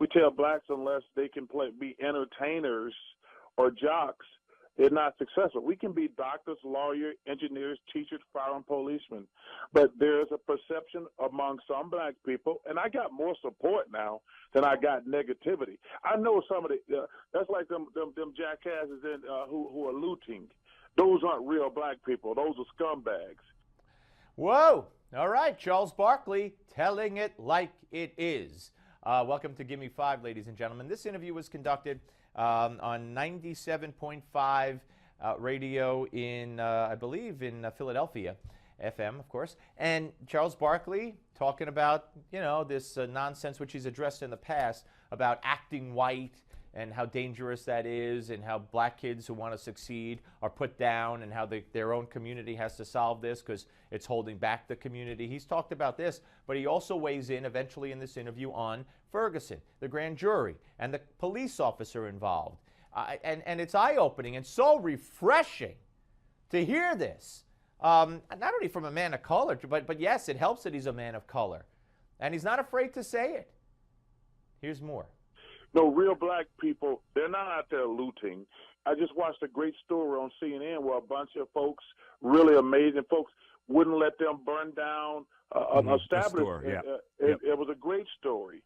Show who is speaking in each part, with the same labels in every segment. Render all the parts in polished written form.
Speaker 1: We tell blacks unless they can be entertainers or jocks, they're not successful. We can be doctors, lawyers, engineers, teachers, firemen, policemen. But there's a perception among some black people, and I got more support now than I got negativity. I know some of that's like them jackasses who are looting. Those aren't real black people. Those are scumbags.
Speaker 2: Whoa. All right. Charles Barkley telling it like it is. Welcome to Give Me Five, ladies and gentlemen. This interview was conducted on 97.5 radio in, I believe, in Philadelphia, FM, of course. And Charles Barkley talking about, this nonsense which he's addressed in the past about acting white and how dangerous that is and how black kids who want to succeed are put down and how their own community has to solve this because it's holding back the community. He's talked about this, but he also weighs in eventually in this interview on Ferguson, the grand jury, and the police officer involved. And it's eye-opening and so refreshing to hear this, not only from a man of color, but yes, it helps that he's a man of color. And he's not afraid to say it. Here's more.
Speaker 1: No, real black people, they're not out there looting. I just watched a great story on CNN where a bunch of folks, really amazing folks, wouldn't let them burn down an establishment. It was a great story.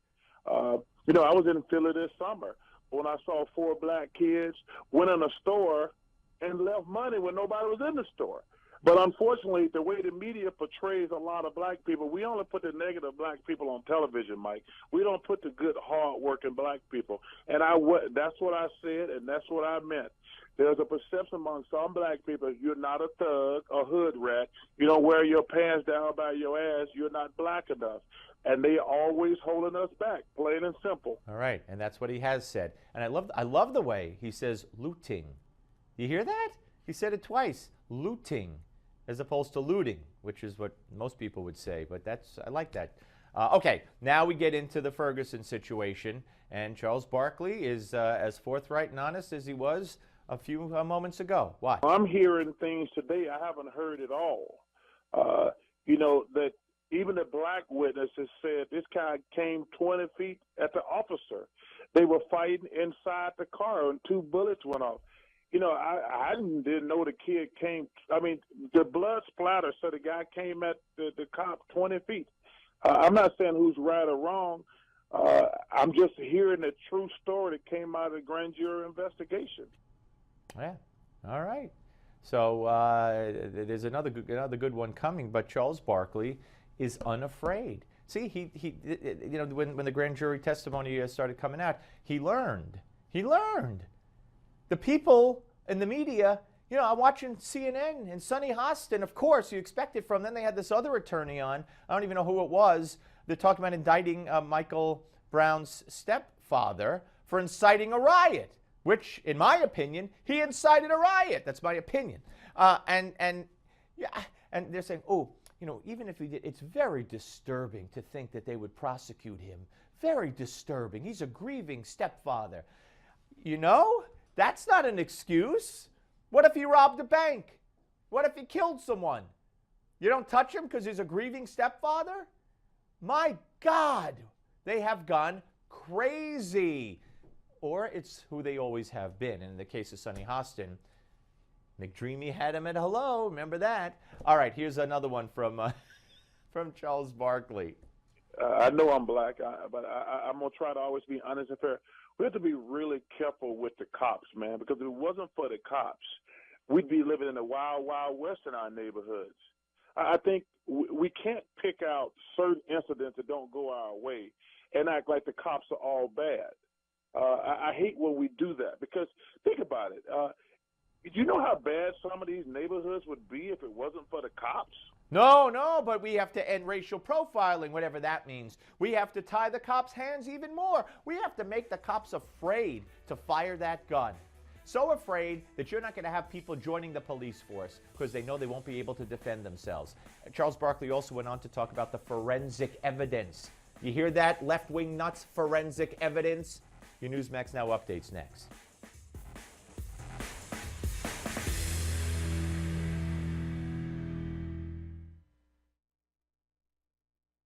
Speaker 1: I was in Philly this summer when I saw 4 black kids went in a store and left money when nobody was in the store. But unfortunately, the way the media portrays a lot of black people, we only put the negative black people on television, Mike. We don't put the good, hard-working black people. And that's what I said, and that's what I meant. There's a perception among some black people, you're not a thug, a hood rat. You don't wear your pants down by your ass. You're not black enough. And they always holding us back, plain and simple.
Speaker 2: All right, and that's what he has said. And I love the way he says looting. You hear that? He said it twice, looting, as opposed to looting, which is what most people would say. But I like that. Okay, now we get into the Ferguson situation, and Charles Barkley is as forthright and honest as he was a few moments ago. Why?
Speaker 1: I'm hearing things today I haven't heard at all. That even the black witnesses said this guy came 20 feet at the officer. They were fighting inside the car, and 2 bullets went off. I didn't know the kid came. I mean, the blood splatter, so the guy came at the cop 20 feet. I'm not saying who's right or wrong. I'm just hearing the true story that came out of the grand jury investigation.
Speaker 2: Yeah. All right. So there's another good one coming, but Charles Barkley is unafraid. See, he when the grand jury testimony started coming out, he learned. The people in the media, I'm watching CNN and Sonny Hostin, of course, you expect it from them. They had this other attorney on. I don't even know who it was. They're talking about indicting Michael Brown's stepfather for inciting a riot, which, in my opinion, he incited a riot. That's my opinion. And they're saying, even if he did, it's very disturbing to think that they would prosecute him. Very disturbing. He's a grieving stepfather. That's not an excuse. What if he robbed a bank? What if he killed someone? You don't touch him because he's a grieving stepfather? My God, they have gone crazy. Or it's who they always have been. And in the case of Sonny Hostin, McDreamy had him at hello. Remember that? All right, here's another one from Charles Barkley.
Speaker 1: I know I'm black, but I'm going to try to always be honest and fair. We have to be really careful with the cops, man, because if it wasn't for the cops, we'd be living in the wild, wild west in our neighborhoods. I think we can't pick out certain incidents that don't go our way and act like the cops are all bad. I hate when we do that because think about it. Do you know how bad some of these neighborhoods would be if it wasn't for the cops?
Speaker 2: No, but we have to end racial profiling, whatever that means. We have to tie the cops' hands even more. We have to make the cops afraid to fire that gun. So afraid that you're not going to have people joining the police force because they know they won't be able to defend themselves. Charles Barkley also went on to talk about the forensic evidence. You hear that, left-wing nuts, forensic evidence? Your Newsmax Now updates next.